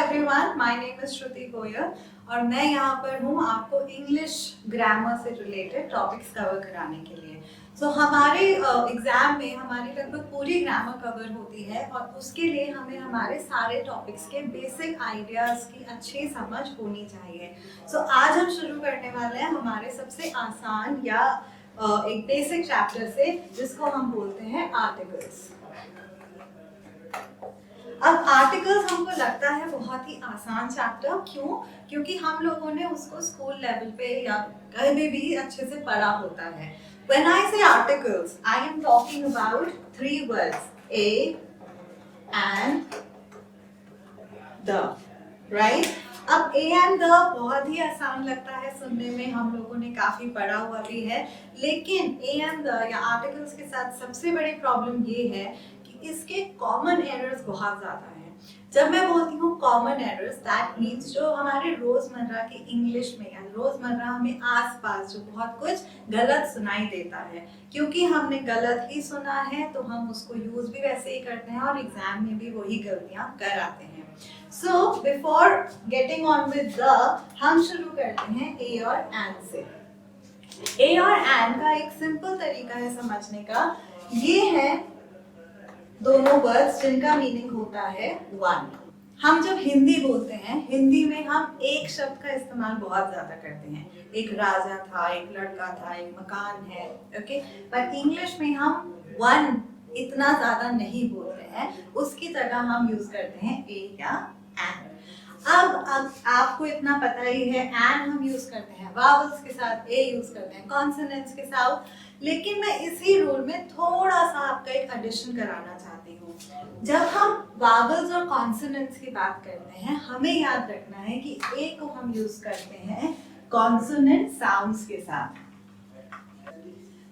Everyone, my name is श्रुति गोयल और मैं यहाँ पर हूँ आपको इंग्लिश ग्रामर से रिलेटेड टॉपिक्स कवर कराने के लिए। हमारे एग्जाम में हमारी लगभग पूरी ग्रामर कवर होती है और उसके लिए हमें हमारे सारे टॉपिक्स के बेसिक आइडियाज की अच्छी समझ होनी चाहिए। आज हम शुरू करने वाले हैं हमारे सबसे आसान या एक बेसिक चैप्टर से, जिसको हम बोलते हैं आर्टिकल्स। अब आर्टिकल्स हमको लगता है बहुत ही आसान चैप्टर, क्यों? क्योंकि हम लोगों ने उसको स्कूल लेवल पे या कहीं भी अच्छे से पढ़ा होता है। When I say articles, I am talking about three words: a and the, right? अब a and the बहुत ही आसान लगता है सुनने में, हम लोगों ने काफी पढ़ा हुआ भी है, लेकिन a and the या आर्टिकल्स के साथ सबसे बड़ी प्रॉब्लम ये है कि इसके कॉमन एरर्स बहुत ज्यादा हैं। जब मैं बोलती हूँ कॉमन एरर्स, दैट मीन्स जो हमारे रोजमर्रा के इंग्लिश में या रोजमर्रा हमें आसपास जो बहुत कुछ गलत सुनाई देता है, क्योंकि हमने गलत ही सुना है तो हम उसको यूज भी वैसे ही करते हैं और एग्जाम में भी वही गलतियां कर आते हैं। So before getting on with the, हम शुरू करते हैं ए और एंड से। ए और एंड का एक सिंपल तरीका है समझने का, ये है दोनों वर्ड्स जिनका मीनिंग होता है वन। हम जब हिंदी बोलते हैं, हिंदी में हम एक शब्द का इस्तेमाल बहुत ज्यादा करते हैं, एक राजा था, एक लड़का था, एक मकान है, ओके। पर इंग्लिश में हम वन इतना ज्यादा नहीं बोलते हैं, उसकी जगह हम यूज करते हैं ए या एंड। अब आपको इतना पता ही है, एंड हम यूज करते हैं वावल्स के साथ, ए यूज करते हैं कॉन्सोनेंट्स के साथ, लेकिन मैं इसी रूल में थोड़ा सा आपका एक एडिशन कराना चाहती हूँ। जब हम वावल्स और कॉन्सोनेंट्स की बात करते हैं, हमें याद रखना है कि ए को हम यूज करते हैं कॉन्सोनेंट साउंड्स के साथ,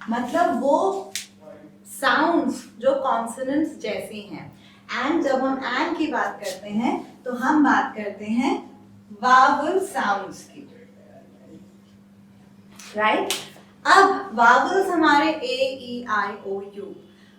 मतलब वो साउंड्स जो कॉन्सोनेंट्स जैसी हैं। एंड जब हम एंड की बात करते हैं तो हम बात करते हैं वावल साउंड्स की, राइट? अब वावल्स हमारे ए ई आई ओ यू,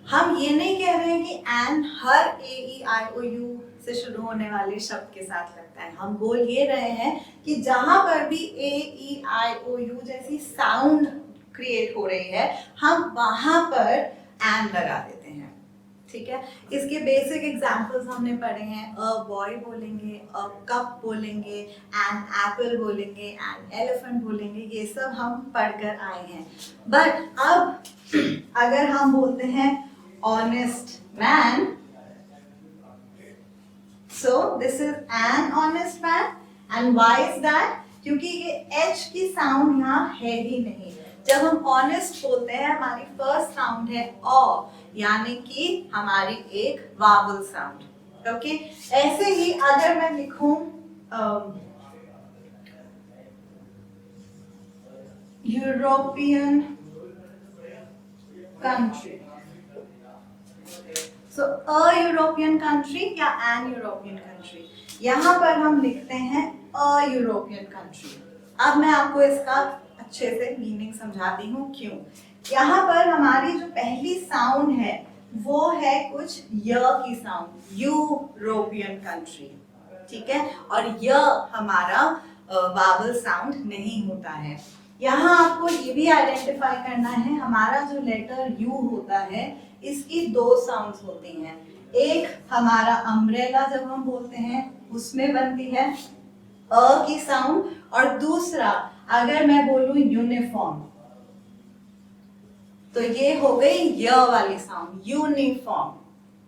हम ये नहीं कह रहे हैं कि and her A E I O you से शुरू होने वाले शब्द के साथ लगता है। हम बोल ये रहे हैं कि जहां पर भी ए ई आई ओ यू जैसी साउंड क्रिएट हो रही है, हम वहां पर एंड लगा देते हैं, ठीक है। इसके बेसिक एग्जांपल्स हमने पढ़े हैं। अ बॉय बोलेंगे, अ कप बोलेंगे, एन एप्पल बोलेंगे, एन एलिफेंट बोलेंगे, ये सब हम पढ़कर आए हैं। बट अब अगर हम बोलते हैं honest man, so this is an honest man. And why is that? क्योंकि ये एच की साउंड यहाँ है ही नहीं। जब हम ऑनेस्ट बोलते हैं, हमारी फर्स्ट साउंड है ऑ, यानी कि हमारी एक वावल साउंड, ओके। ऐसे ही अगर मैं लिखूं European country, so a European country या एन यूरोपियन कंट्री, यहां पर हम लिखते हैं अ यूरोपियन कंट्री। अब मैं आपको इसका अच्छे से मीनिंग समझाती हूँ क्यों। यहाँ पर हमारी जो पहली साउंड है वो है कुछ य की साउंड, यूरोपियन कंट्री, ठीक है। और य हमारा वावल साउंड नहीं होता है। यहाँ आपको ये भी आइडेंटिफाई करना है, हमारा जो लेटर यू होता है इसकी दो साउंड्स होती हैं। एक हमारा अम्ब्रेला जब हम बोलते हैं उसमें बनती है अ की साउंड, और दूसरा अगर मैं बोलूं यूनिफॉर्म तो ये हो गई य वाली साउंड, यूनिफॉर्म,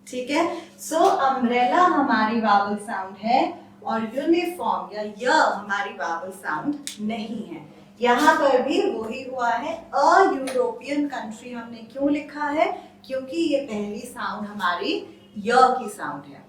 ठीक है। सो अम्ब्रेला हमारी वावल साउंड है और यूनिफॉर्म या य हमारी वावल साउंड नहीं है। यहाँ पर भी वही हुआ है, अ यूरोपियन कंट्री हमने क्यों लिखा है? क्योंकि ये पहली साउंड हमारी य की साउंड है,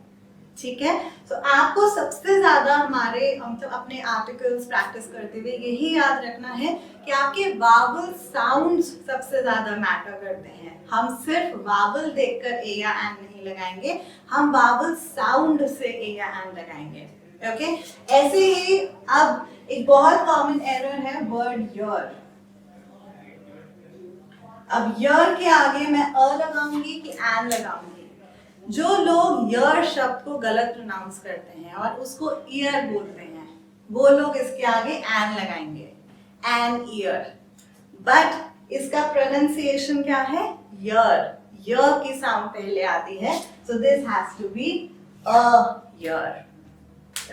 ठीक है। तो आपको सबसे ज्यादा हमारे मतलब अपने आर्टिकल्स प्रैक्टिस करते हुए यही याद रखना है कि आपके वावल साउंड्स सबसे ज्यादा मैटर करते हैं। हम सिर्फ वावल देखकर ए या एन नहीं लगाएंगे, हम वावल साउंड से ए या एन लगाएंगे, ओके। ऐसे ही अब एक बहुत कॉमन एरर है वर्ड योर। अब योर के आगे मैं अ लगाऊंगी कि एन लगाऊंगी? जो लोग ईयर शब्द को गलत प्रोनाउंस करते हैं और उसको ईयर बोलते हैं, वो लोग इसके आगे एन लगाएंगे, एन ईयर। बट इसका प्रोनाउंसिएशन क्या है? यर। यर की साउंड पहले आती है, so this has to be a year.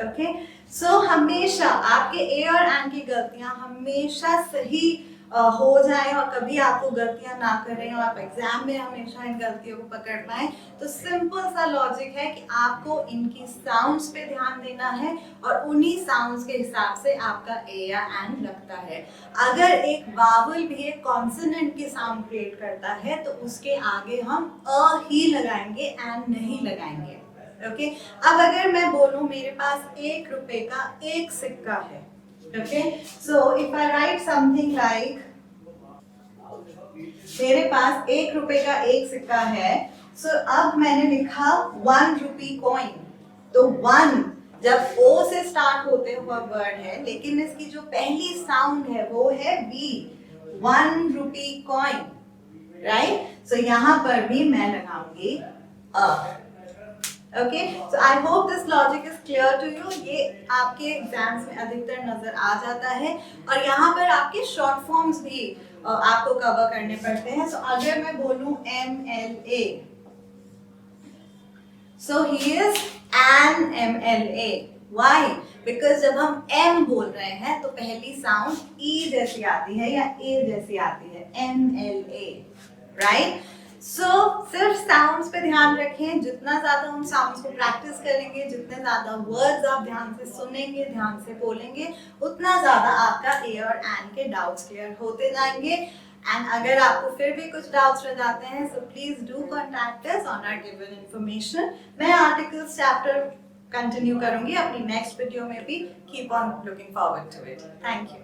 Okay, so हमेशा आपके ए और एन की गलतियां हमेशा सही हो जाए और कभी आपको गलतियां ना करें और आप एग्जाम में हमेशा इन गलतियों को पकड़ पाए, तो सिंपल सा लॉजिक है कि आपको इनकी साउंड्स पे ध्यान देना है और उन्हीं साउंड्स के हिसाब से आपका ए या एन लगता है। अगर एक वावल भी एक कॉन्सोनेंट की साउंड क्रिएट करता है तो उसके आगे हम अ ही लगाएंगे, एन नहीं लगाएंगे। ओके, अब अगर मैं बोलूं मेरे पास 1 रुपए का एक सिक्का है, okay, so if I right something like, मेरे पास 1 रुपए का एक सिक्का है, सो अब मैंने लिखा 1 रुपी कॉइन। तो 1 जब ओ से स्टार्ट होते हुआ वर्ड है, लेकिन इसकी जो पहली साउंड है वो है वी, 1 रुपी कॉइन, राइट? सो यहां पर भी मैं लगाऊंगी a. Okay, so I hope this logic is clear to you. ये आपके एग्जाम्स में अधिकतर नजर आ जाता है और यहाँ पर आपके शॉर्ट फॉर्म्स भी आपको कवर करने पड़ते हैं। सो अगर मैं बोलूं MLA, so he is an MLA। Why? Because जब हम एम बोल रहे हैं तो पहली साउंड ई जैसी आती है या ए जैसी आती है, MLA, राइट? सो सिर्फ साउंड्स पे ध्यान रखें। जितना ज्यादा उन साउंड्स को प्रैक्टिस करेंगे, जितने ज्यादा वर्ड्स आप ध्यान से सुनेंगे, ध्यान से बोलेंगे, उतना ज्यादा आपका ए और एन के डाउट्स क्लियर होते जाएंगे। एंड अगर आपको फिर भी कुछ डाउट्स रह जाते हैं, so please do contact us on our given information. मैं आर्टिकल्स चैप्टर कंटिन्यू करूंगी अपनी नेक्स्ट वीडियो में भी। Keep on looking forward to it. Thank you.